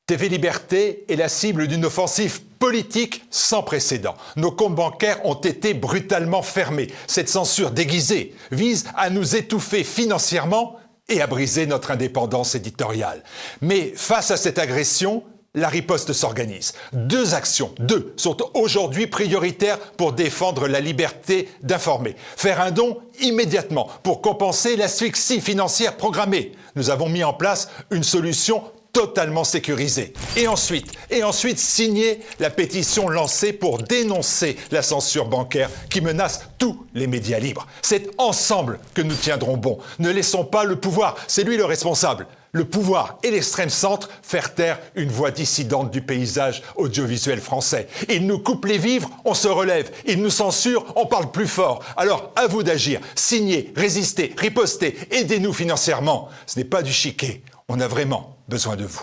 TV Liberté est la cible d'une offensive politique sans précédent. Nos comptes bancaires ont été brutalement fermés. Cette censure déguisée vise à nous étouffer financièrement et à briser notre indépendance éditoriale. Mais face à cette agression, la riposte s'organise. Deux actions sont aujourd'hui prioritaires pour défendre la liberté d'informer. Faire un don immédiatement pour compenser l'asphyxie financière programmée. Nous avons mis en place une solution totalement sécurisée. Et ensuite signer la pétition lancée pour dénoncer la censure bancaire qui menace tous les médias libres. C'est ensemble que nous tiendrons bon. Ne laissons pas le pouvoir, c'est lui le responsable. Le pouvoir et l'extrême centre faire taire une voix dissidente du paysage audiovisuel français. Ils nous coupent les vivres, on se relève. Ils nous censurent, on parle plus fort. Alors, à vous d'agir. Signez, résistez, ripostez, aidez-nous financièrement. Ce n'est pas du chiquet. On a vraiment besoin de vous.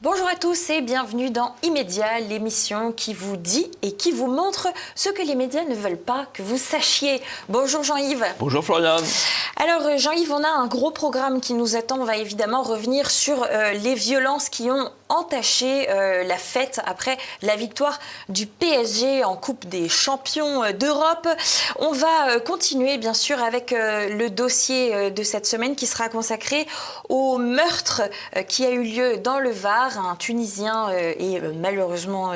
Bonjour à tous et bienvenue dans Immédiat, l'émission qui vous dit et qui vous montre ce que les médias ne veulent pas que vous sachiez. Bonjour Jean-Yves. Bonjour Florian. Alors Jean-Yves, on a un gros programme qui nous attend. On va évidemment revenir sur les violences qui ont entaché la fête après la victoire du PSG en Coupe des Champions d'Europe. On va continuer bien sûr avec le dossier de cette semaine qui sera consacré au meurtre qui a eu lieu dans le Var. Un Tunisien est malheureusement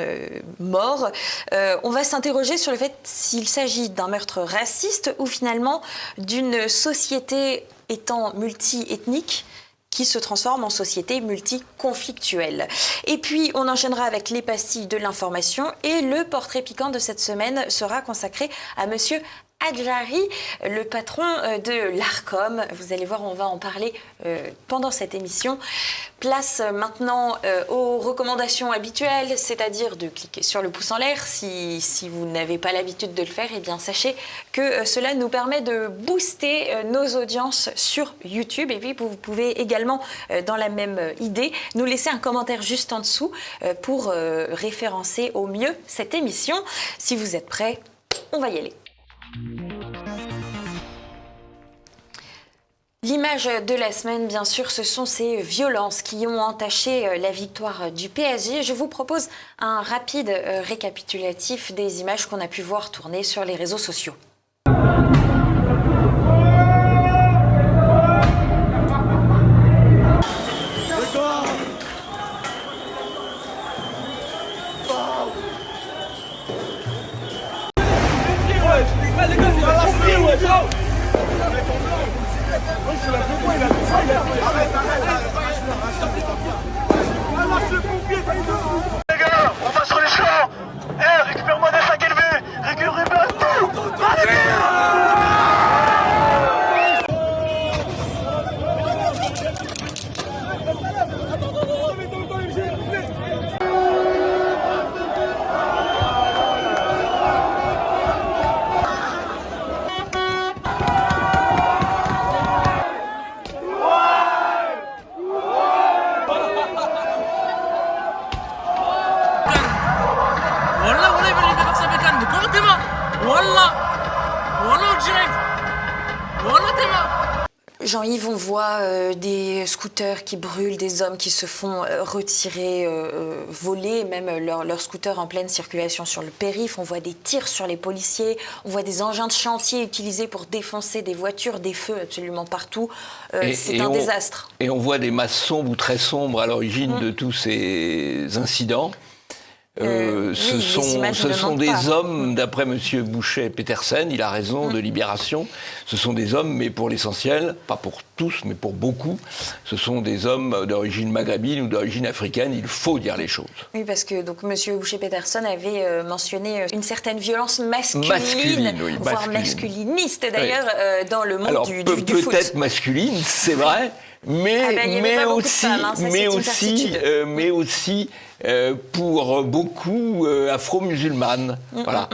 mort. On va s'interroger sur le fait s'il s'agit d'un meurtre raciste ou finalement d'une société étant multi-ethnique qui se transforme en société multiconflictuelle. Et puis, on enchaînera avec les pastilles de l'information et le portrait piquant de cette semaine sera consacré à monsieur Adjari, le patron de l'Arcom. Vous allez voir, on va en parler pendant cette émission. Place maintenant aux recommandations habituelles, c'est-à-dire de cliquer sur le pouce en l'air. Si vous n'avez pas l'habitude de le faire, eh bien sachez que cela nous permet de booster nos audiences sur YouTube. Et puis vous pouvez également, dans la même idée, nous laisser un commentaire juste en dessous pour référencer au mieux cette émission. Si vous êtes prêts, on va y aller. L'image de la semaine, bien sûr, ce sont ces violences qui ont entaché la victoire du PSG. Je vous propose un rapide récapitulatif des images qu'on a pu voir tourner sur les réseaux sociaux. Les gars, on va sur les champs. Récupère-moi des sacs élevés. Récupère tout. Allez, Jean-Yves, on voit des scooters qui brûlent, des hommes qui se font retirer, voler, même leur scooter en pleine circulation sur le périph'. On voit des tirs sur les policiers, on voit des engins de chantier utilisés pour défoncer des voitures, des feux absolument partout. C'est un désastre. Et on voit des masses sombres ou très sombres à l'origine de tous ces incidents. Ce sont des hommes, d'après M. Boucher-Petersen, il a raison, de Libération. Ce sont des hommes, mais pour l'essentiel, pas pour tous, mais pour beaucoup, ce sont des hommes d'origine maghrébine ou d'origine africaine. Il faut dire les choses. Oui, parce que donc Monsieur Boucher-Peterson avait mentionné une certaine violence masculine, oui, voire masculiniste d'ailleurs, dans le monde du foot. Peut-être masculine, c'est vrai, mais aussi pour beaucoup afro-musulmanes. Voilà.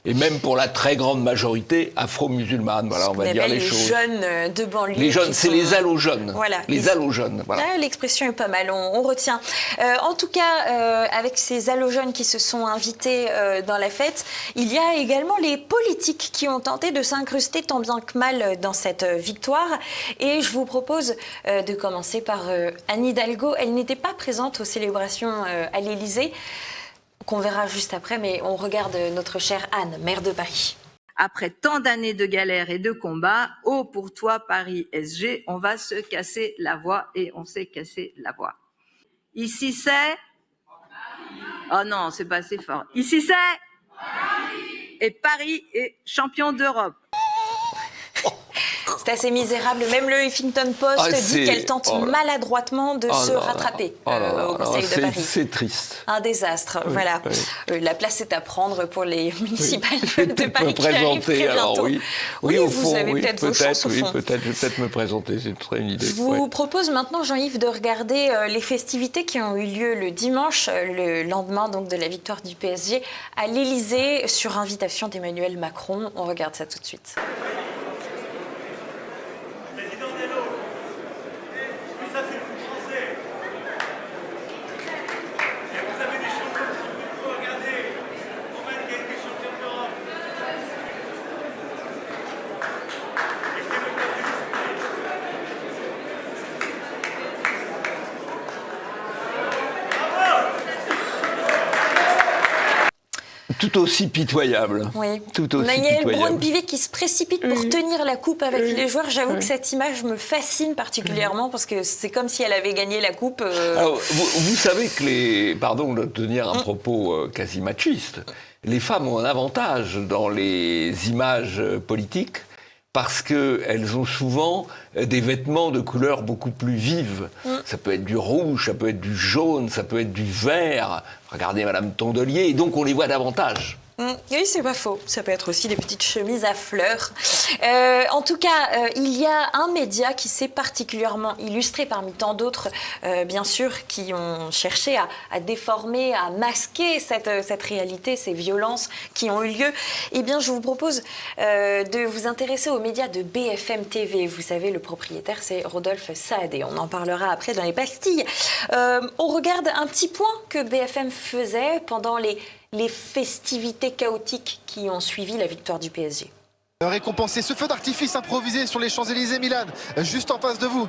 Et même pour la très grande majorité afro-musulmane, voilà, on va dire les choses. Les jeunes de banlieue. Les jeunes, c'est les allojeunes. Voilà. Les allojeunes, voilà. Ah, l'expression est pas mal, on retient. En tout cas, avec ces allojeunes qui se sont invités dans la fête, il y a également les politiques qui ont tenté de s'incruster tant bien que mal dans cette victoire. Et je vous propose de commencer par Anne Hidalgo. Elle n'était pas présente aux célébrations à l'Élysée, qu'on verra juste après, mais on regarde notre chère Anne, maire de Paris. Après tant d'années de galères et de combats, oh pour toi Paris SG, on va se casser la voix et on s'est cassé la voix. Ici c'est... Oh non, c'est pas assez fort. Ici c'est... Et Paris est champion d'Europe. C'est assez misérable. Même le Huffington Post dit qu'elle tente maladroitement de se rattraper au Conseil de Paris. C'est triste. Un désastre, voilà. Oui. La place est à prendre pour les municipales de Paris qui présenter, arrivent très bientôt. Oui, au vous fond, avez peut-être vos chances au fond. Peut-être, je vais peut-être me présenter, c'est une idée. Je vous propose maintenant, Jean-Yves, de regarder les festivités qui ont eu lieu le dimanche, le lendemain donc, de la victoire du PSG, à l'Élysée, sur invitation d'Emmanuel Macron. On regarde ça tout de suite. Tout aussi pitoyable. Oui. Tout aussi Naël pitoyable. Braun-Pivet qui se précipite pour tenir la coupe avec les joueurs. J'avoue que cette image me fascine particulièrement parce que c'est comme si elle avait gagné la coupe. Alors, vous savez que pardon de tenir un propos quasi machiste, les femmes ont un avantage dans les images politiques parce qu'elles ont souvent des vêtements de couleurs beaucoup plus vives. Ça peut être du rouge, ça peut être du jaune, ça peut être du vert. Regardez Madame Tondelier, et donc on les voit davantage. Oui, c'est pas faux. Ça peut être aussi des petites chemises à fleurs. En tout cas, il y a un média qui s'est particulièrement illustré parmi tant d'autres, bien sûr, qui ont cherché à déformer, à masquer cette réalité, ces violences qui ont eu lieu. Eh bien, je vous propose de vous intéresser aux médias de BFM TV. Vous savez, le propriétaire, c'est Rodolphe Saadé. On en parlera après dans les pastilles. On regarde un petit point que BFM faisait pendant les festivités chaotiques qui ont suivi la victoire du PSG. Récompenser ce feu d'artifice improvisé sur les Champs-Élysées, Milan, juste en face de vous.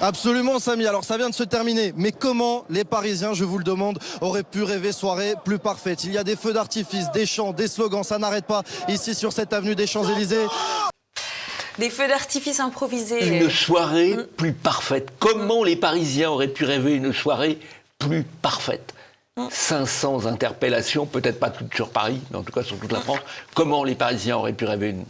Absolument, Samy. Alors ça vient de se terminer. Mais comment les Parisiens, je vous le demande, auraient pu rêver soirée plus parfaite? Il y a des feux d'artifice, des chants, des slogans. Ça n'arrête pas ici sur cette avenue des Champs-Élysées. Des feux d'artifice improvisés. Une soirée plus parfaite. Comment les Parisiens auraient pu rêver une soirée plus parfaite? 500 interpellations, peut-être pas toutes sur Paris, mais en tout cas sur toute la France. Comment les Parisiens auraient pu rêver une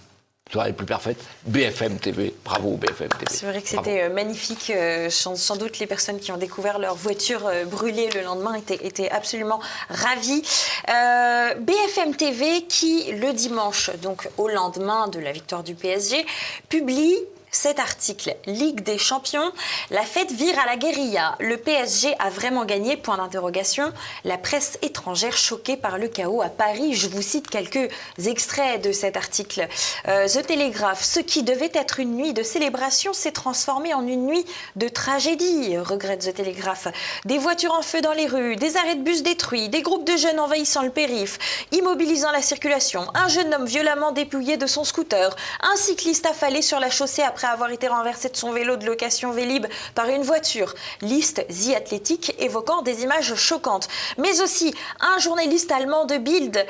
soirée plus parfaite? BFM TV, bravo BFM TV. C'est vrai que c'était magnifique. Sans doute les personnes qui ont découvert leur voiture brûlée le lendemain étaient absolument ravies. BFM TV qui, le dimanche, donc au lendemain de la victoire du PSG, publie cet article, Ligue des Champions, la fête vire à la guérilla. Le PSG a vraiment gagné, point d'interrogation. La presse étrangère choquée par le chaos à Paris. Je vous cite quelques extraits de cet article. The Telegraph, ce qui devait être une nuit de célébration s'est transformé en une nuit de tragédie, regrette The Telegraph. Des voitures en feu dans les rues, des arrêts de bus détruits, des groupes de jeunes envahissant le périph', immobilisant la circulation, un jeune homme violemment dépouillé de son scooter, un cycliste affalé sur la chaussée après avoir été renversé de son vélo de location Vélib par une voiture. Liste The Athletic évoquant des images choquantes. Mais aussi un journaliste allemand de Bild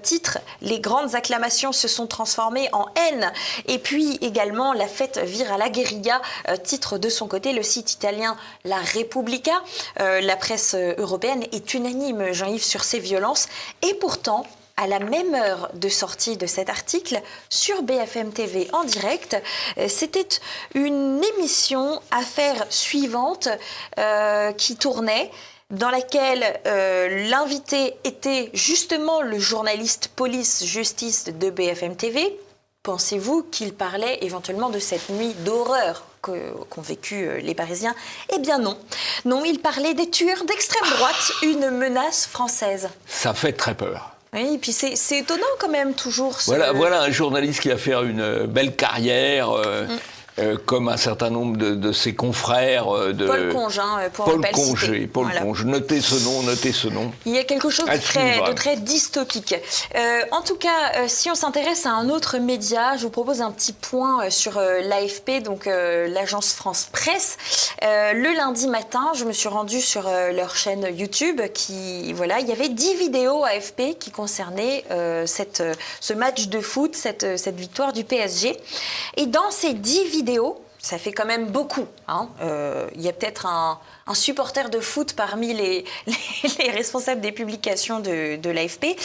titre « Les grandes acclamations se sont transformées en haine ». Et puis également « La fête vire à la guérilla », titre de son côté le site italien La Repubblica. La presse européenne est unanime, Jean-Yves, sur ces violences. Et pourtant, à la même heure de sortie de cet article, sur BFM TV en direct, c'était une émission Affaires suivantes qui tournait, dans laquelle l'invité était justement le journaliste police-justice de BFM TV. Pensez-vous qu'il parlait éventuellement de cette nuit d'horreur qu'ont vécu les Parisiens? Eh bien non. Non, il parlait des tueurs d'extrême droite, une menace française. Ça fait très peur. Oui, et puis c'est étonnant quand même toujours. Voilà un journaliste qui va faire une belle carrière, comme un certain nombre de ses confrères. Paul Conge, pour Paul ne pas le citer. Paul Conge. Notez ce nom. Il y a quelque chose de très dystopique. En tout cas, si on s'intéresse à un autre média, je vous propose un petit point sur l'AFP, donc l'agence France Presse. Le lundi matin, je me suis rendue sur leur chaîne YouTube. Il y avait 10 vidéos AFP qui concernaient ce match de foot, cette victoire du PSG. Et dans ces 10 vidéos, ça fait quand même beaucoup. Il y a peut-être un supporter de foot parmi les responsables des publications de l'AFP.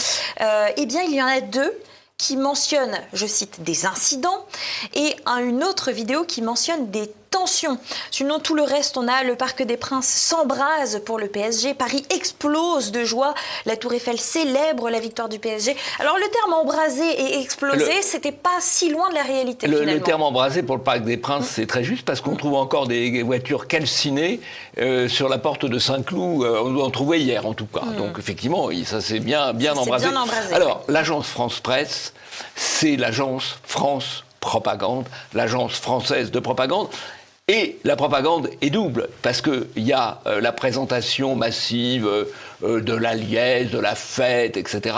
Eh bien, il y en a 2 qui mentionnent, je cite, des incidents, et une autre vidéo qui mentionne des tensions. Sinon, tout le reste, on a le Parc des Princes s'embrase pour le PSG, Paris explose de joie, la Tour Eiffel célèbre la victoire du PSG. Alors, le terme embrasé et explosé, c'était pas si loin de la réalité, finalement. Le terme embrasé pour le Parc des Princes, c'est très juste, parce qu'on trouve encore des voitures calcinées sur la porte de Saint-Cloud, on en trouvait hier, en tout cas. Donc, effectivement, ça s'est bien embrasé. Alors, l'agence France Presse, c'est l'agence France Propagande, l'agence française de propagande. Et la propagande est double, parce qu'il y a la présentation massive de la liesse, de la fête, etc.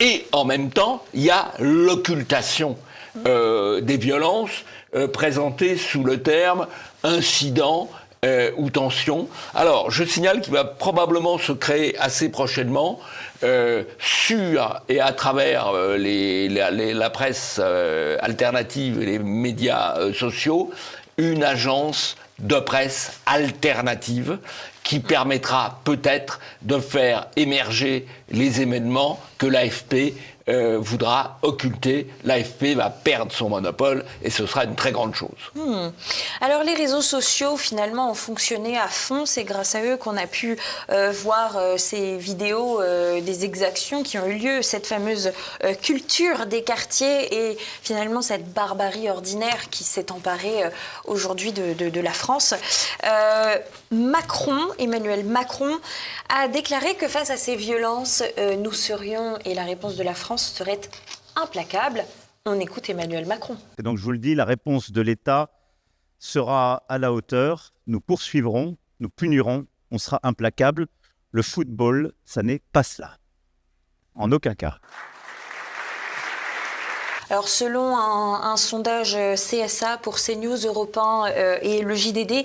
Et en même temps, il y a l'occultation des violences présentées sous le terme incident ou tension. Alors, je signale qu'il va probablement se créer assez prochainement sur et à travers la presse alternative et les médias sociaux, une agence de presse alternative qui permettra peut-être de faire émerger les événements que l'AFP voudra occulter. L'AFP va perdre son monopole et ce sera une très grande chose. Alors les réseaux sociaux finalement ont fonctionné à fond, c'est grâce à eux qu'on a pu voir ces vidéos des exactions qui ont eu lieu, cette fameuse culture des quartiers et finalement cette barbarie ordinaire qui s'est emparée aujourd'hui de la France. Emmanuel Macron a déclaré que face à ces violences, nous serions, et la réponse de la France serait implacable. On écoute Emmanuel Macron. Et donc je vous le dis, la réponse de l'État sera à la hauteur. Nous poursuivrons, nous punirons, on sera implacable. Le football, ça n'est pas cela. En aucun cas. Alors selon un sondage CSA pour CNews, Europe 1 et le JDD,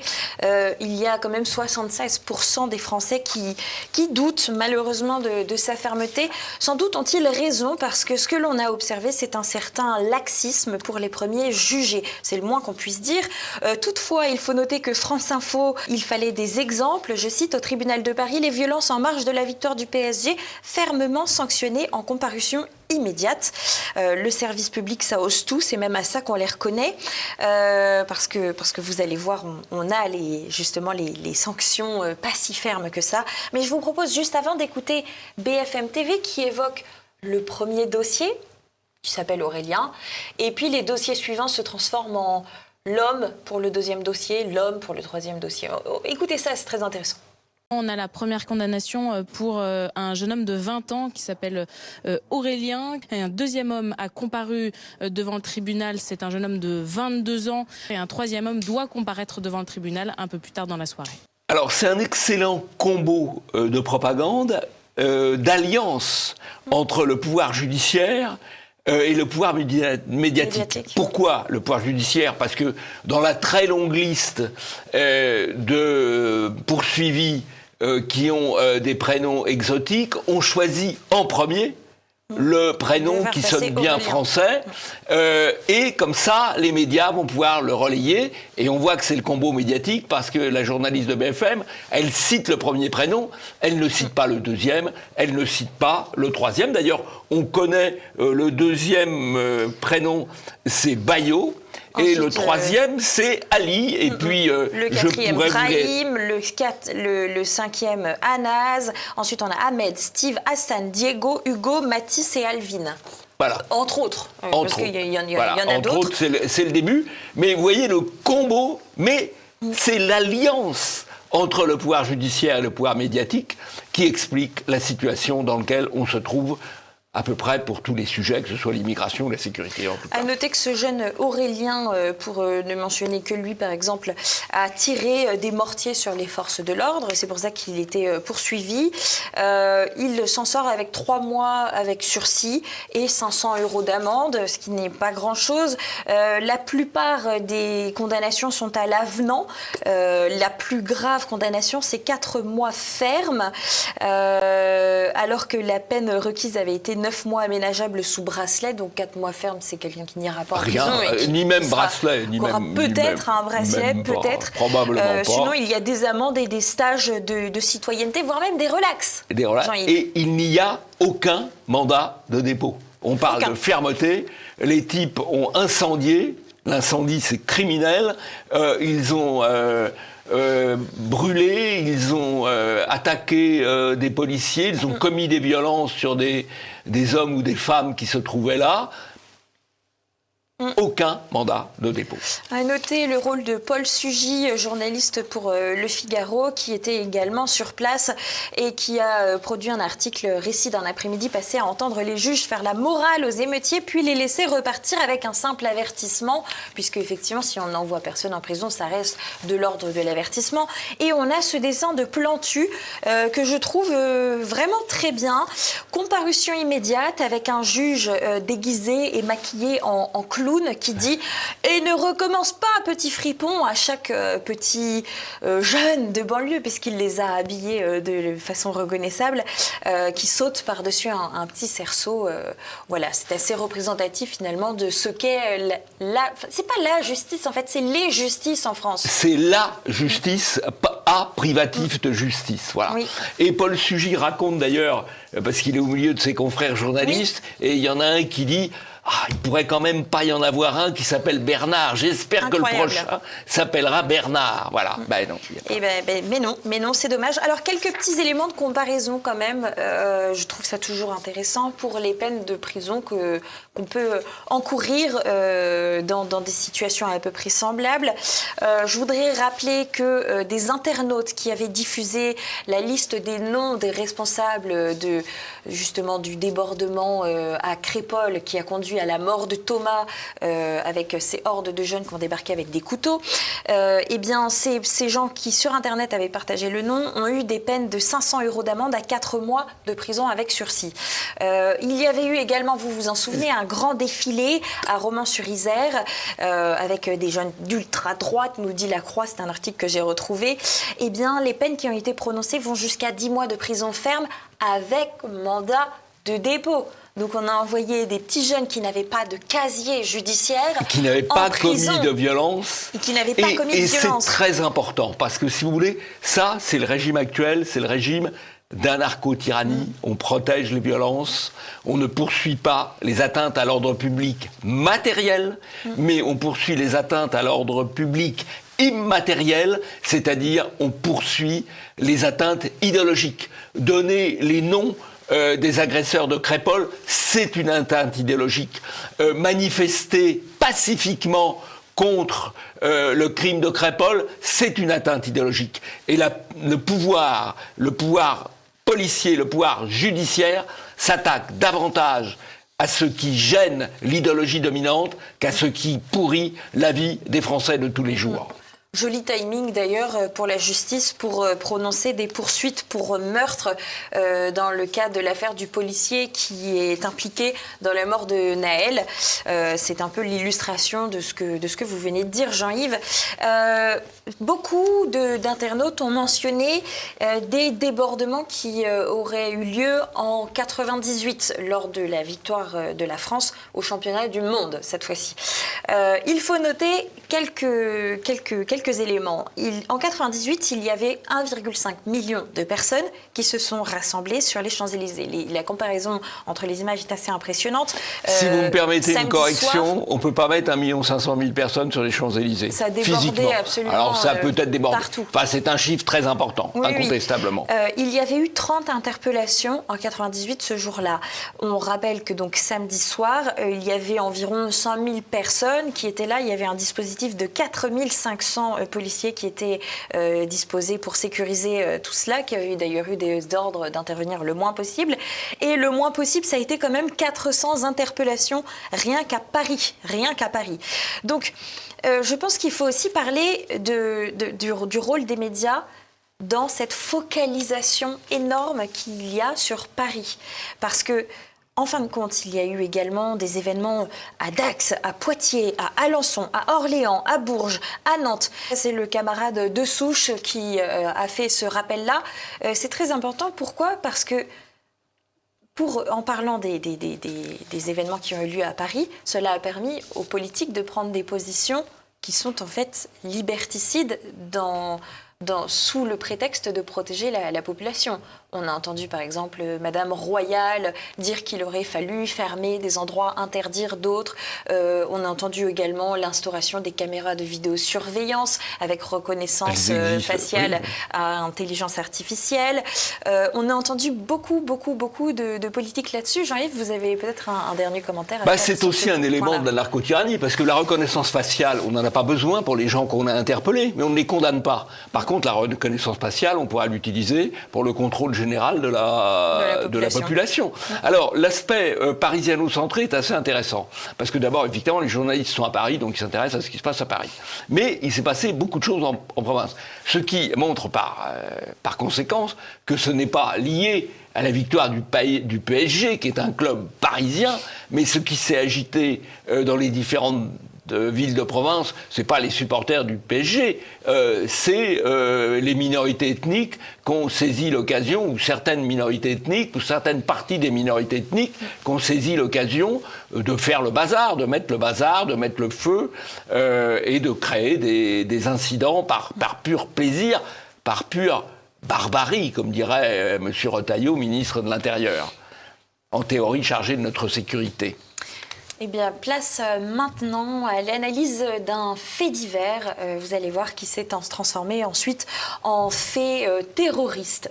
il y a quand même 76% des Français qui doutent malheureusement de sa fermeté. Sans doute ont-ils raison parce que ce que l'on a observé, c'est un certain laxisme pour les premiers jugés. C'est le moins qu'on puisse dire. Toutefois, il faut noter que France Info, il fallait des exemples. Je cite, au tribunal de Paris, les violences en marge de la victoire du PSG fermement sanctionnées en comparution immédiate. Le service public, ça ose tout, c'est même à ça qu'on les reconnaît, parce que vous allez voir, on a justement les sanctions pas si fermes que ça. Mais je vous propose juste avant d'écouter BFM TV qui évoque le premier dossier, qui s'appelle Aurélien, et puis les dossiers suivants se transforment en l'homme pour le deuxième dossier, l'homme pour le troisième dossier. Écoutez ça, c'est très intéressant. On a la première condamnation pour un jeune homme de 20 ans qui s'appelle Aurélien. Et un deuxième homme a comparu devant le tribunal, c'est un jeune homme de 22 ans. Et un troisième homme doit comparaître devant le tribunal un peu plus tard dans la soirée. Alors c'est un excellent combo de propagande, d'alliance entre le pouvoir judiciaire et le pouvoir médiatique. Pourquoi le pouvoir judiciaire ? Parce que dans la très longue liste de poursuivis qui ont des prénoms exotiques, on choisit en premier le prénom faire qui passer sonne bien Aurélien. français, et comme ça, les médias vont pouvoir le relayer, et on voit que c'est le combo médiatique, parce que la journaliste de BFM, elle cite le premier prénom, elle ne cite pas le deuxième, elle ne cite pas le troisième. D'ailleurs, on connaît le deuxième prénom, c'est Bayo, et Ensuite, le troisième, c'est Ali. Et puis, Le je quatrième, pourrais vous... Brahim, le cinquième, Anas. Ensuite, on a Ahmed, Steve, Hassan, Diego, Hugo, Mathis et Alvin. Voilà. Entre autres. Parce qu'il y en Voilà. a Entre d'autres. autres, c'est le début. Mais vous voyez le combo, mais c'est l'alliance entre le pouvoir judiciaire et le pouvoir médiatique qui explique la situation dans laquelle on se trouve à peu près pour tous les sujets, que ce soit l'immigration ou la sécurité en tout cas. À noter que ce jeune Aurélien, pour ne mentionner que lui par exemple, a tiré des mortiers sur les forces de l'ordre, et c'est pour ça qu'il était poursuivi. Il s'en sort avec 3 mois avec sursis et 500 € d'amende, ce qui n'est pas grand-chose. La plupart des condamnations sont à l'avenant. La plus grave condamnation, c'est 4 mois ferme, alors que la peine requise avait été 9 mois aménageables sous bracelet, donc 4 mois ferme, c'est quelqu'un qui n'ira pas en prison. Et ni même bracelet, ni même... Peut-être un bracelet, peut-être. Probablement pas. Sinon, il y a des amendes et des stages de citoyenneté, voire même des relax. Et il n'y a aucun mandat de dépôt. On parle de fermeté. Les types ont incendié. L'incendie, c'est criminel. Ils ont... brûlé, ils ont attaqué des policiers, ils ont commis des violences sur des hommes ou des femmes qui se trouvaient là. Aucun mandat de dépôt. À noter le rôle de Paul Sugy, journaliste pour Le Figaro, qui était également sur place et qui a produit un article récit d'un après-midi passé à entendre les juges faire la morale aux émeutiers, puis les laisser repartir avec un simple avertissement, puisque effectivement, si on n'envoie personne en prison, ça reste de l'ordre de l'avertissement. Et on a ce dessin de Plantu que je trouve vraiment très bien. Comparution immédiate avec un juge déguisé et maquillé en clown qui dit « Et ne recommence pas, petit fripon » à chaque petit jeune de banlieue, puisqu'il les a habillés de façon reconnaissable, qui saute par-dessus un petit cerceau. Voilà, c'est assez représentatif finalement de ce qu'est c'est pas la justice, en fait, c'est les justices en France. C'est la justice, à privatif de justice. Voilà. Oui. Et Paul Sugy raconte d'ailleurs, parce qu'il est au milieu de ses confrères journalistes, et il y en a un qui dit... il pourrait quand même pas y en avoir un qui s'appelle Bernard. J'espère que le prochain s'appellera Bernard. Voilà. Non. Mais non, c'est dommage. Alors, quelques petits éléments de comparaison quand même. Je trouve ça toujours intéressant pour les peines de prison qu'on peut encourir dans des situations à peu près semblables. Je voudrais rappeler que des internautes qui avaient diffusé la liste des noms des responsables justement du débordement à Crépol qui a conduit à la mort de Thomas avec ces hordes de jeunes qui ont débarqué avec des couteaux, eh bien ces gens qui sur internet avaient partagé le nom ont eu des peines de 500 € d'amende à 4 mois de prison avec sursis. Il y avait eu également, vous vous en souvenez, un grand défilé à Romans-sur-Isère avec des jeunes d'ultra-droite, nous dit La Croix, c'est un article que j'ai retrouvé. Eh bien les peines qui ont été prononcées vont jusqu'à 10 mois de prison ferme avec mandat de dépôt. Donc on a envoyé des petits jeunes qui n'avaient pas de casier judiciaire, qui n'avaient pas commis de violence, et qui n'avaient pas commis de violence. C'est très important parce que si vous voulez, ça c'est le régime actuel, c'est le régime d'anarcho-tyrannie. On protège les violences, on ne poursuit pas les atteintes à l'ordre public matériel, mais on poursuit les atteintes à l'ordre public immatériel, c'est-à-dire on poursuit les atteintes idéologiques. Donner les noms des agresseurs de Crépol, c'est une atteinte idéologique. Manifester pacifiquement contre le crime de Crépol, c'est une atteinte idéologique. Et le pouvoir policier, le pouvoir judiciaire s'attaque davantage à ce qui gêne l'idéologie dominante qu'à ce qui pourrit la vie des Français de tous les jours. Joli timing d'ailleurs pour la justice pour prononcer des poursuites pour meurtre dans le cas de l'affaire du policier qui est impliqué dans la mort de Naël. C'est un peu l'illustration de ce que vous venez de dire, Jean-Yves. beaucoup d'internautes ont mentionné des débordements qui auraient eu lieu en 98 lors de la victoire de la France au championnat du monde cette fois-ci. Il faut noter quelques éléments. En 98, il y avait 1,5 million de personnes qui se sont rassemblées sur les Champs-Élysées. La comparaison entre les images est assez impressionnante. Si vous me permettez une correction, soir, on ne peut pas mettre 1 500 000 personnes sur les Champs-Élysées. Ça débordait absolument. Alors ça peut être débordé. Partout. Enfin, c'est un chiffre très important, oui, incontestablement. Oui. Il y avait eu 30 interpellations en 98 ce jour-là. On rappelle que donc samedi soir, il y avait environ 100 000 personnes qui étaient là. Il y avait un dispositif de 4 500 policiers qui étaient disposés pour sécuriser tout cela, qui a d'ailleurs eu des ordres d'intervenir le moins possible. Et le moins possible, ça a été quand même 400 interpellations rien qu'à Paris. Donc, je pense qu'il faut aussi parler du rôle des médias dans cette focalisation énorme qu'il y a sur Paris. Parce que, en fin de compte, il y a eu également des événements à Dax, à Poitiers, à Alençon, à Orléans, à Bourges, à Nantes. C'est le camarade de Souche qui a fait ce rappel-là. C'est très important. Pourquoi ? Parce que, en parlant des événements qui ont eu lieu à Paris, cela a permis aux politiques de prendre des positions qui sont en fait liberticides sous le prétexte de protéger la population. On a entendu par exemple Madame Royal dire qu'il aurait fallu fermer des endroits, interdire d'autres. On a entendu également l'instauration des caméras de vidéosurveillance avec reconnaissance faciale à intelligence artificielle. On a entendu beaucoup de politiques là-dessus. Jean-Yves, vous avez peut-être un dernier commentaire à faire. C'est aussi un élément de la narcotyrannie, parce que la reconnaissance faciale, on n'en a pas besoin pour les gens qu'on a interpellés, mais on ne les condamne pas. Par contre, la reconnaissance faciale, on pourra l'utiliser pour le contrôle général de la population. Alors, l'aspect parisiano-centré est assez intéressant. Parce que d'abord, effectivement, les journalistes sont à Paris, donc ils s'intéressent à ce qui se passe à Paris. Mais il s'est passé beaucoup de choses en province. Ce qui montre par conséquence que ce n'est pas lié à la victoire du PSG, qui est un club parisien, mais ce qui s'est agité dans les différentes villes de province, c'est pas les supporters du PSG, c'est les minorités ethniques qui ont saisi l'occasion, ou certaines minorités ethniques, ou certaines parties des minorités ethniques qui ont saisi l'occasion de faire le bazar, de mettre le feu, et de créer des incidents par pur plaisir, par pure barbarie, comme dirait M. Retailleau, ministre de l'Intérieur, en théorie chargé de notre sécurité. Eh bien, place maintenant à l'analyse d'un fait divers. Vous allez voir qui s'est transformé ensuite en fait terroriste.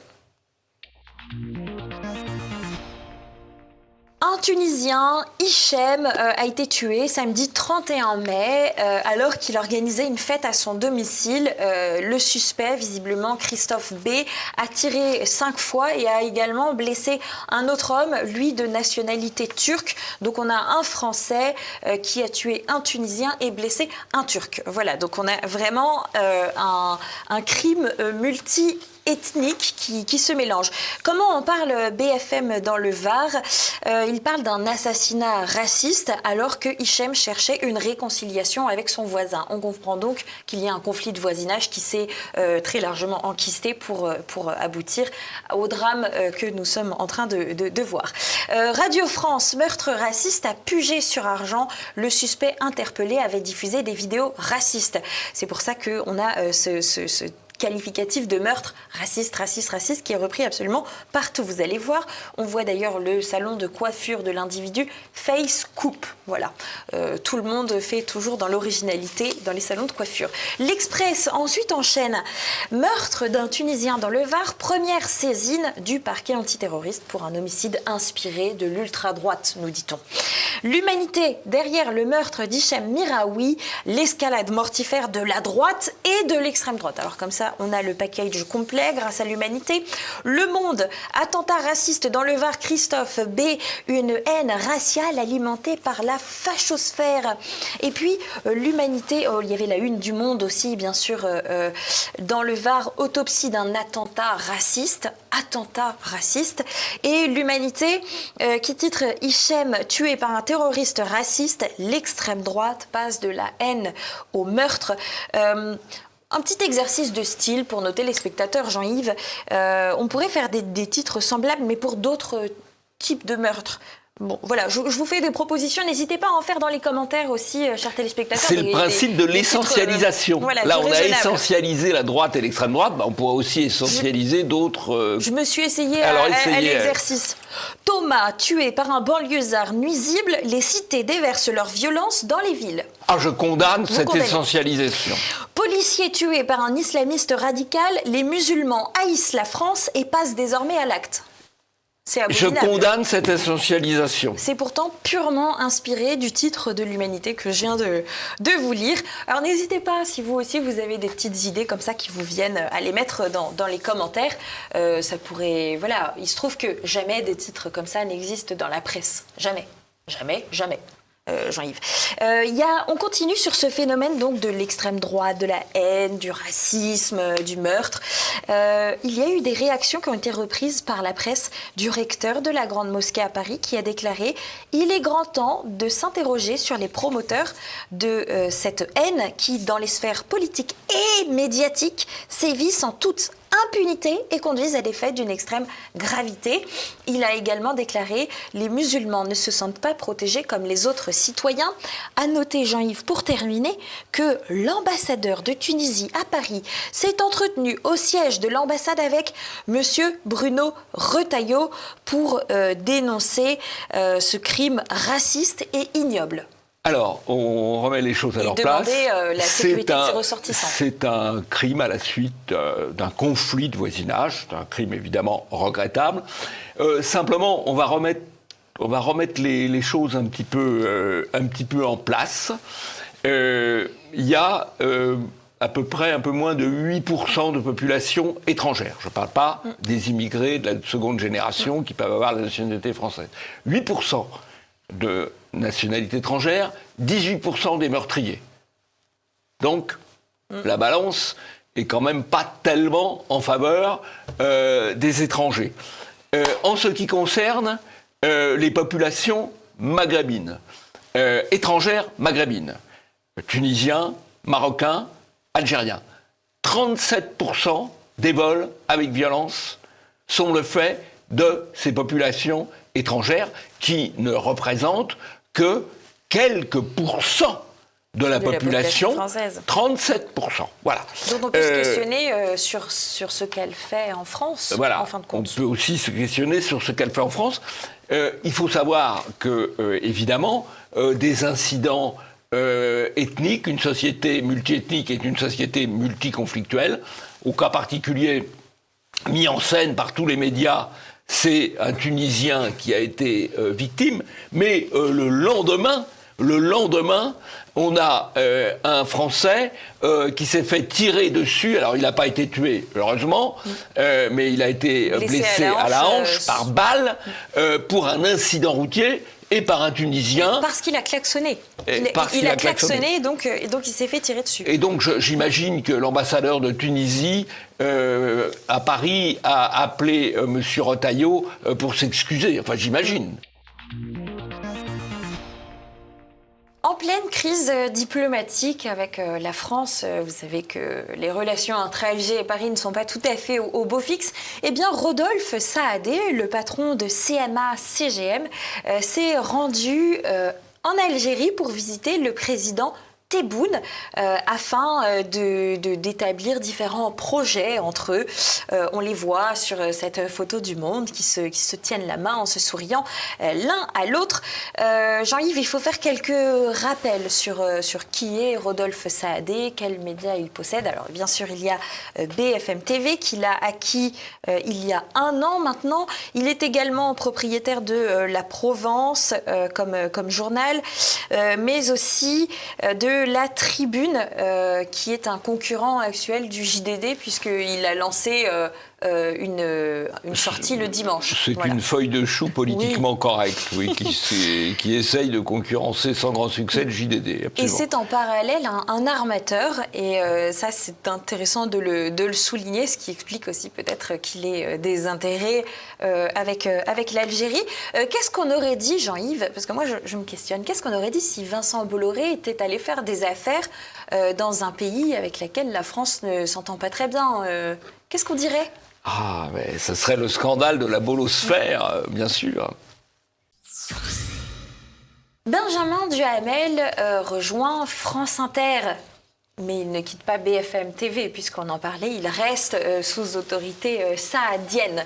Un Tunisien, Hichem, a été tué samedi 31 mai alors qu'il organisait une fête à son domicile. Le suspect, visiblement Christophe B, a tiré 5 fois et a également blessé un autre homme, lui de nationalité turque. Donc on a un Français qui a tué un Tunisien et blessé un Turc. Voilà, donc on a vraiment un crime multi-ethnique qui se mélange. Comment en parle BFM dans le Var ? Il parle d'un assassinat raciste alors que Hichem cherchait une réconciliation avec son voisin. On comprend donc qu'il y a un conflit de voisinage qui s'est très largement enquisté pour aboutir au drame que nous sommes en train de voir. Radio France, meurtre raciste à Puget-sur-Argent. Le suspect interpellé avait diffusé des vidéos racistes. C'est pour ça qu'on a ce qualificatif de meurtre raciste qui est repris absolument partout. Vous allez voir, on voit d'ailleurs le salon de coiffure de l'individu Face Coupe. Voilà, tout le monde fait toujours dans l'originalité dans les salons de coiffure. L'Express ensuite enchaîne. Meurtre d'un Tunisien dans le Var, première saisine du parquet antiterroriste pour un homicide inspiré de l'ultra-droite, nous dit-on. L'Humanité, derrière le meurtre d'Hichem Miraoui, l'escalade mortifère de la droite et de l'extrême droite. Alors comme ça, on a le package complet grâce à l'Humanité. Le Monde, attentat raciste dans le Var, Christophe B, une haine raciale alimentée par la fachosphère. Et puis l'Humanité, il y avait la une du Monde aussi, bien sûr, dans le Var, autopsie d'un attentat raciste. Et l'Humanité qui titre Hichem tué par un terroriste raciste, l'extrême droite passe de la haine au meurtre. Un petit exercice de style pour nos téléspectateurs, Jean-Yves. On pourrait faire des titres semblables, mais pour d'autres types de meurtres. Bon, voilà, je vous fais des propositions. N'hésitez pas à en faire dans les commentaires aussi, chers téléspectateurs. C'est le principe de l'essentialisation. Voilà, là, on a raisonnable. essentialisé la droite et l'extrême droite. On pourrait aussi essentialiser d'autres... Je me suis essayé à l'exercice. Thomas, tué par un banlieusard nuisible, les cités déversent leur violence dans les villes. Ah, je condamne cette condamnez. essentialisation. Policier tué par un islamiste radical, les musulmans haïssent la France et passent désormais à l'acte. C'est Je abominable. condamne cette essentialisation. C'est pourtant purement inspiré du titre de l'Humanité que je viens de vous lire. Alors n'hésitez pas, si vous aussi vous avez des petites idées comme ça qui vous viennent, à les mettre dans les commentaires. Ça pourrait... Voilà, il se trouve que jamais des titres comme ça n'existent dans la presse. Jamais. Jamais, jamais. Jean-Yves. On continue sur ce phénomène donc de l'extrême droite, de la haine, du racisme, du meurtre. Il y a eu des réactions qui ont été reprises par la presse du recteur de la Grande Mosquée à Paris qui a déclaré « Il est grand temps de s'interroger sur les promoteurs de cette haine qui, dans les sphères politiques et médiatiques, sévissent en toute impunité et conduisent à des faits d'une extrême gravité. » Il a également déclaré « Les musulmans ne se sentent pas protégés comme les autres citoyens ». À noter, Jean-Yves, pour terminer, que l'ambassadeur de Tunisie à Paris s'est entretenu au siège de l'ambassade avec monsieur Bruno Retailleau pour dénoncer ce crime raciste et ignoble. Alors, on remet les choses à leur place. La sécurité de ses ressortissants. C'est un crime à la suite d'un conflit de voisinage. C'est un crime évidemment regrettable. Simplement, on va remettre les choses un petit peu en place. Il y a à peu près un peu moins de 8% de population étrangère. Je ne parle pas des immigrés de la seconde génération qui peuvent avoir la nationalité française. 8% de nationalité étrangère, 18% des meurtriers. Donc, la balance est quand même pas tellement en faveur des étrangers. En ce qui concerne les populations maghrébines, étrangères maghrébines, tunisiens, marocains, algériens, 37% des vols avec violence sont le fait de ces populations étrangères qui ne représentent que quelques pourcents de la population française. 37%. Voilà. Donc on peut se questionner sur ce qu'elle fait en France, voilà. en fin de compte. On peut aussi se questionner sur ce qu'elle fait en France. Il faut savoir que, évidemment, des incidents ethniques, une société multiethnique est une société multiconflictuelle. Au cas particulier, mis en scène par tous les médias, c'est un Tunisien qui a été victime, mais le lendemain, on a un Français qui s'est fait tirer dessus. Alors, il n'a pas été tué, heureusement, mais il a été blessé à la hanche par balle pour un incident routier et par un Tunisien. Parce qu'il a klaxonné. Il a klaxonné, donc il s'est fait tirer dessus. Et donc, j'imagine que l'ambassadeur de Tunisie à Paris a appelé M. Retailleau pour s'excuser. Enfin, j'imagine. En pleine crise diplomatique avec la France, vous savez que les relations entre Alger et Paris ne sont pas tout à fait au beau fixe. Eh bien, Rodolphe Saadé, le patron de CMA-CGM, s'est rendu en Algérie pour visiter le président Tebboune afin d'établir différents projets entre eux. On les voit sur cette photo du Monde qui se tiennent la main en se souriant l'un à l'autre. Jean-Yves, il faut faire quelques rappels sur qui est Rodolphe Saadé, quels médias il possède. Alors bien sûr, il y a BFM TV qu'il a acquis il y a 1 an maintenant. Il est également propriétaire de La Provence comme journal, mais aussi de La Tribune, qui est un concurrent actuel du JDD, puisqu'il a lancé une sortie le dimanche. C'est une feuille de chou politiquement correcte, oui, qui essaye de concurrencer sans grand succès le JDD. Absolument. Et c'est en parallèle un armateur, et ça c'est intéressant de le souligner, ce qui explique aussi peut-être qu'il ait des intérêts avec l'Algérie. Qu'est-ce qu'on aurait dit, Jean-Yves, parce que moi je me questionne, qu'est-ce qu'on aurait dit si Vincent Bolloré était allé faire des affaires dans un pays avec lequel la France ne s'entend pas très bien? Qu'est-ce qu'on dirait? Ah, mais ça serait le scandale de la bolosphère, bien sûr. Benjamin Duhamel rejoint France Inter. Mais il ne quitte pas BFM TV, puisqu'on en parlait, il reste sous autorité saadienne,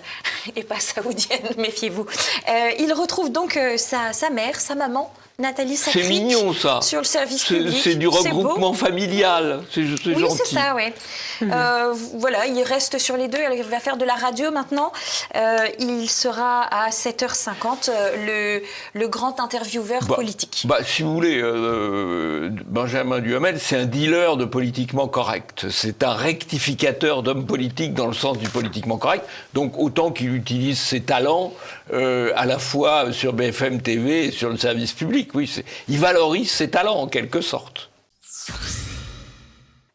et pas saoudienne, méfiez-vous. Il retrouve donc sa mère, sa maman, Nathalie Sactric. C'est mignon, ça. Sur le service public. C'est du regroupement familial. C'est oui, gentil. c'est ça, oui. Voilà, il reste sur les deux. Il va faire de la radio maintenant. Il sera à 7h50 le grand intervieweur politique. Si vous voulez, Benjamin Duhamel, c'est un dealer de politiquement correct. C'est un rectificateur d'hommes politiques dans le sens du politiquement correct. Donc autant qu'il utilise ses talents à la fois sur BFM TV et sur le service public. Oui, il valorise ses talents en quelque sorte.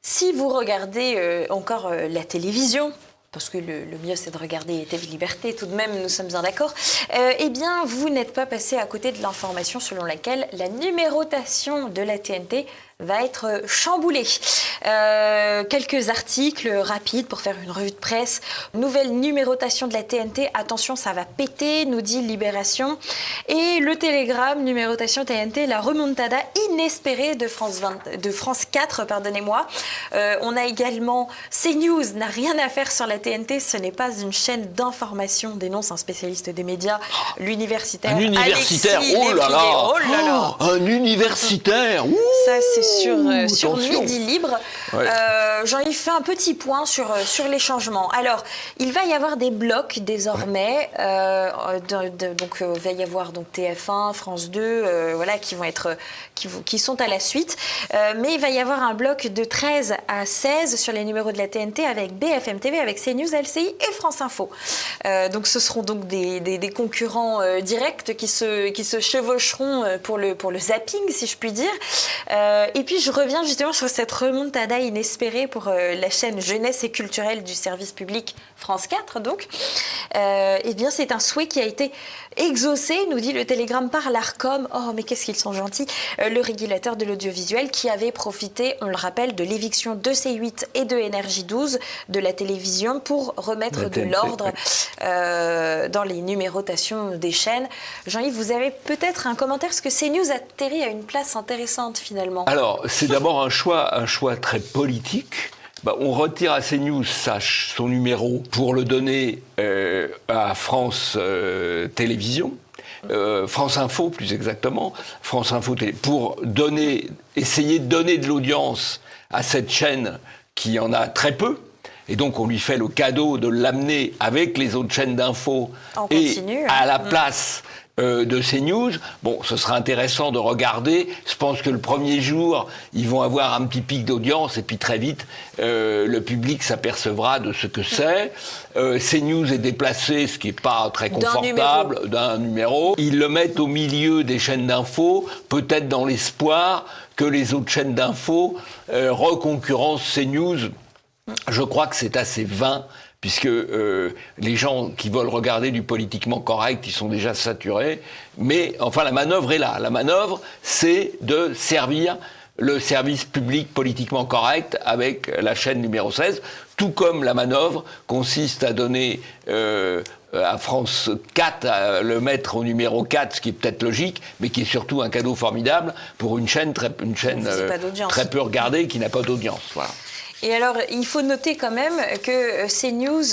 Si vous regardez encore la télévision, parce que le mieux c'est de regarder TV Liberté, tout de même nous sommes bien d'accord, eh bien vous n'êtes pas passé à côté de l'information selon laquelle la numérotation de la TNT va être chamboulée. Quelques articles rapides pour faire une revue de presse. Nouvelle numérotation de la TNT, attention ça va péter, nous dit Libération. Et le Télégramme, numérotation TNT, la remontada inespérée de France 4, pardonnez-moi. On a également CNews, n'a rien à faire sur la TNT, ce n'est pas une chaîne d'information, dénonce un spécialiste des médias, l'universitaire. Un universitaire, Alexis oh là là, oh là là. Un universitaire. Ça c'est sur Midi Libre. Ouais. Jean-Yves fait un petit point sur les changements. Alors, il va y avoir des blocs désormais. Donc, il va y avoir donc TF1, France 2, voilà, qui sont à la suite. Mais il va y avoir un bloc de 13 à 16 sur les numéros de la TNT avec BFM TV, avec CNews, LCI et France Info. Donc, ce seront donc des concurrents directs qui se chevaucheront pour le zapping, si je puis dire. Et puis, je reviens justement sur cette remontada inespérée pour la chaîne jeunesse et culturelle du service public France 4, donc. Eh bien, c'est un souhait qui a été exaucé, nous dit le Télégramme, par l'Arcom. Oh, mais qu'est-ce qu'ils sont gentils. Le régulateur de l'audiovisuel qui avait profité, on le rappelle, de l'éviction de C8 et de Énergie 12 de la télévision pour remettre de l'ordre dans les numérotations des chaînes. Jean-Yves, vous avez peut-être un commentaire, parce que CNews atterrit à une place intéressante finalement. Alors, c'est d'abord un choix très politique. On retire à CNews son numéro pour le donner à France Télévisions, France Info plus exactement, France Info Télé, pour essayer de donner de l'audience à cette chaîne qui en a très peu. Et donc, on lui fait le cadeau de l'amener avec les autres chaînes d'infos à la place de CNews. Bon, ce sera intéressant de regarder. Je pense que le premier jour, ils vont avoir un petit pic d'audience et puis très vite, le public s'apercevra de ce que c'est. CNews est déplacé, ce qui n'est pas très confortable, d'un numéro. Ils le mettent au milieu des chaînes d'infos, peut-être dans l'espoir que les autres chaînes d'infos reconcurrencent CNews. Je crois que c'est assez vain, puisque les gens qui veulent regarder du politiquement correct, ils sont déjà saturés. Mais enfin, la manœuvre est là. La manœuvre, c'est de servir le service public politiquement correct avec la chaîne numéro 16, tout comme la manœuvre consiste à donner à France 4, à le mettre au numéro 4, ce qui est peut-être logique, mais qui est surtout un cadeau formidable pour une chaîne très peu regardée, qui n'a pas d'audience. Voilà. Et alors, il faut noter quand même que CNews,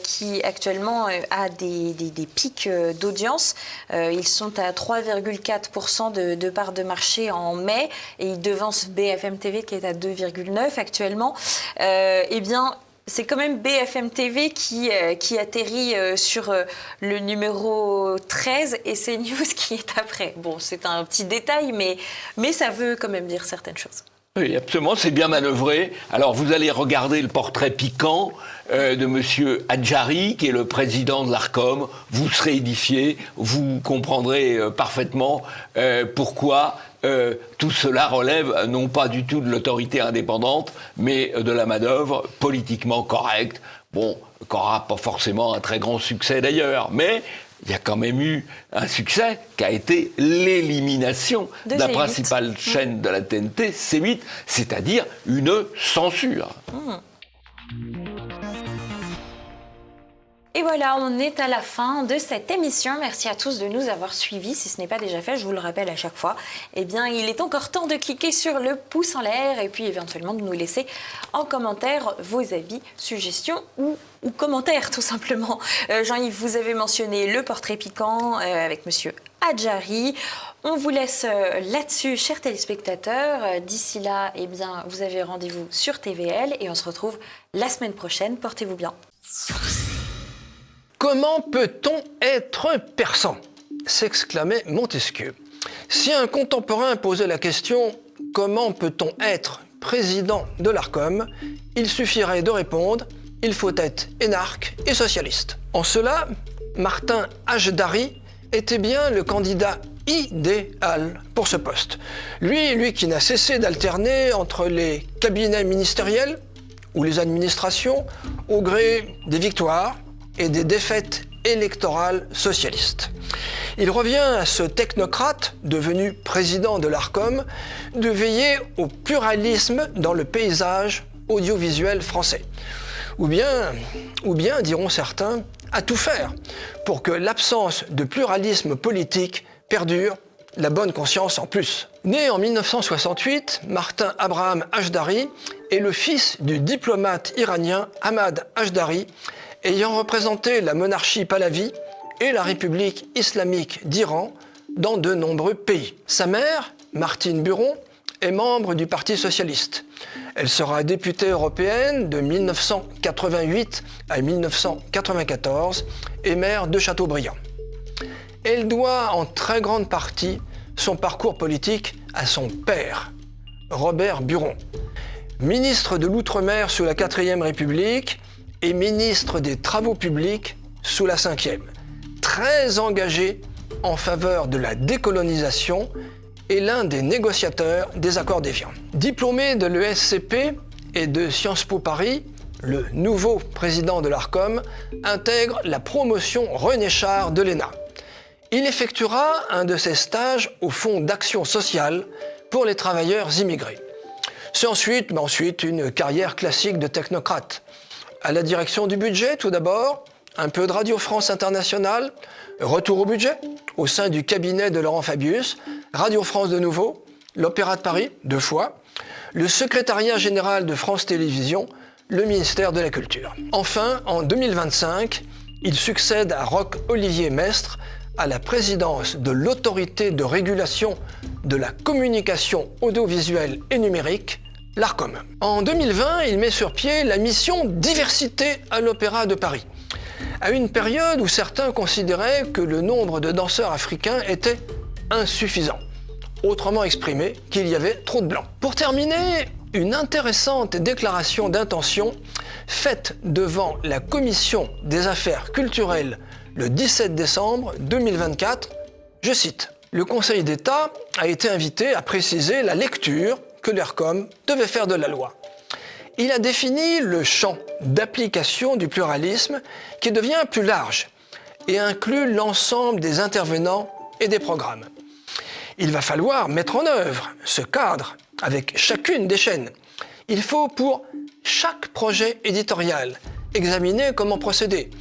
qui actuellement a des pics d'audience, ils sont à 3,4% de part de marché en mai, et ils devancent BFM TV qui est à 2,9% actuellement. Eh bien, c'est quand même BFM TV qui atterrit sur le numéro 13 et CNews qui est après. Bon, c'est un petit détail, mais ça veut quand même dire certaines choses. Oui, absolument, c'est bien manœuvré. Alors, vous allez regarder le portrait piquant de M. Hadjari, qui est le président de l'Arcom. Vous serez édifié, vous comprendrez parfaitement pourquoi tout cela relève non pas du tout de l'autorité indépendante, mais de la manœuvre politiquement correcte. Bon, qui n'aura pas forcément un très grand succès d'ailleurs, mais il y a quand même eu un succès qui a été l'élimination de la principale chaîne de la TNT, C8, c'est-à-dire une censure. Et voilà, on est à la fin de cette émission. Merci à tous de nous avoir suivis. Si ce n'est pas déjà fait, je vous le rappelle à chaque fois, eh bien, il est encore temps de cliquer sur le pouce en l'air et puis éventuellement de nous laisser en commentaire vos avis, suggestions ou commentaires tout simplement. Jean-Yves, vous avez mentionné le portrait piquant avec Monsieur Hadjari. On vous laisse là-dessus, chers téléspectateurs. D'ici là, eh bien, vous avez rendez-vous sur TVL et on se retrouve la semaine prochaine. Portez-vous bien. Comment peut-on être persan ? S'exclamait Montesquieu. Si un contemporain posait la question « Comment peut-on être président de l'Arcom ?», il suffirait de répondre « Il faut être énarque et socialiste ». En cela, Martin Hadjari était bien le candidat idéal pour ce poste. Lui qui n'a cessé d'alterner entre les cabinets ministériels ou les administrations au gré des victoires et des défaites électorales socialistes. Il revient à ce technocrate, devenu président de l'Arcom, de veiller au pluralisme dans le paysage audiovisuel français. Ou bien, diront certains, à tout faire pour que l'absence de pluralisme politique perdure, la bonne conscience en plus. Né en 1968, Martin Abraham Hadjari est le fils du diplomate iranien Ahmad Hadjari, ayant représenté la monarchie pahlavi et la République islamique d'Iran dans de nombreux pays. Sa mère, Martine Buron, est membre du Parti socialiste. Elle sera députée européenne de 1988 à 1994 et maire de Châteaubriand. Elle doit en très grande partie son parcours politique à son père, Robert Buron. Ministre de l'Outre-mer sous la 4e République et ministre des Travaux publics sous la 5e. Très engagé en faveur de la décolonisation et l'un des négociateurs des accords d'Évian. Diplômé de l'ESCP et de Sciences Po Paris, le nouveau président de l'Arcom intègre la promotion René Char de l'ENA. Il effectuera un de ses stages au Fonds d'action sociale pour les travailleurs immigrés. C'est ensuite une carrière classique de technocrate. À la direction du budget, tout d'abord, un peu de Radio France Internationale, retour au budget, au sein du cabinet de Laurent Fabius, Radio France de nouveau, l'Opéra de Paris, 2 fois, le secrétariat général de France Télévisions, le ministère de la Culture. Enfin, en 2025, il succède à Roch-Olivier Mestre à la présidence de l'Autorité de régulation de la communication audiovisuelle et numérique, l'Arcom. En 2020, il met sur pied la mission Diversité à l'Opéra de Paris, à une période où certains considéraient que le nombre de danseurs africains était insuffisant. Autrement exprimé, qu'il y avait trop de blancs. Pour terminer, une intéressante déclaration d'intention faite devant la Commission des affaires culturelles le 17 décembre 2024, je cite, « Le Conseil d'État a été invité à préciser la lecture que l'Arcom devait faire de la loi. Il a défini le champ d'application du pluralisme qui devient plus large et inclut l'ensemble des intervenants et des programmes. Il va falloir mettre en œuvre ce cadre avec chacune des chaînes. Il faut pour chaque projet éditorial examiner comment procéder,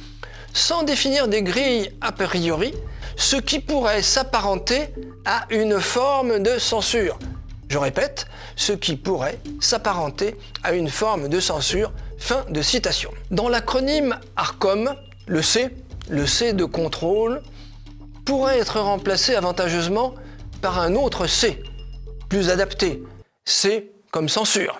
sans définir des grilles a priori, ce qui pourrait s'apparenter à une forme de censure. Je répète, ce qui pourrait s'apparenter à une forme de censure. Fin de citation. Dans l'acronyme ARCOM, le C de contrôle, pourrait être remplacé avantageusement par un autre C, plus adapté, C comme censure.